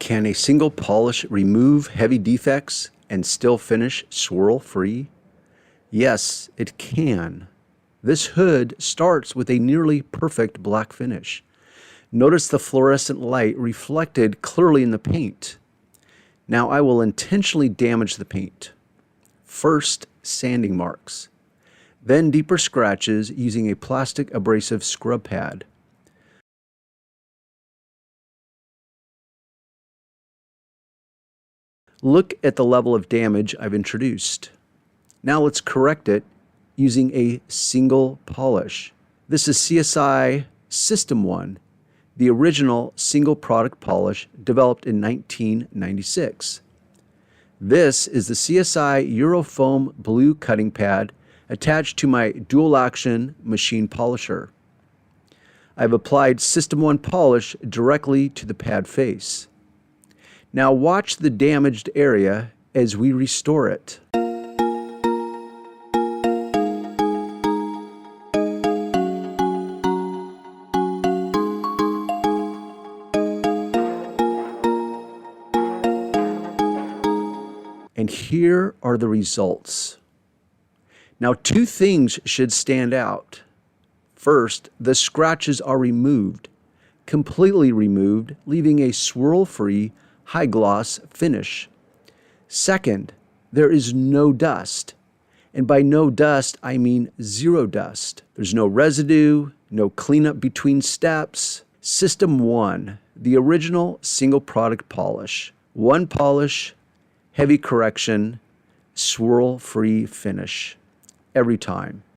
Can a single polish remove heavy defects and still finish swirl-free? Yes, it can. This hood starts with a nearly perfect black finish. Notice the fluorescent light reflected clearly in the paint. Now I will intentionally damage the paint. First, sanding marks. Then deeper scratches using a plastic abrasive scrub pad. Look at the level of damage I've introduced. Now let's correct it using a single polish. This is CSI System 1, the original single product polish developed in 1996. This is the CSI Eurofoam blue cutting pad attached to my dual action machine polisher. I've applied System 1 polish directly to the pad face. Now watch the damaged area as we restore it. And here are the results. Now, two things should stand out. First, the scratches are removed, completely removed, leaving a swirl-free, high-gloss finish. Second, there is no dust. And by no dust, I mean zero dust. There's no residue, no cleanup between steps. System 1, the original single product polish. One polish, heavy correction, swirl-free finish every time.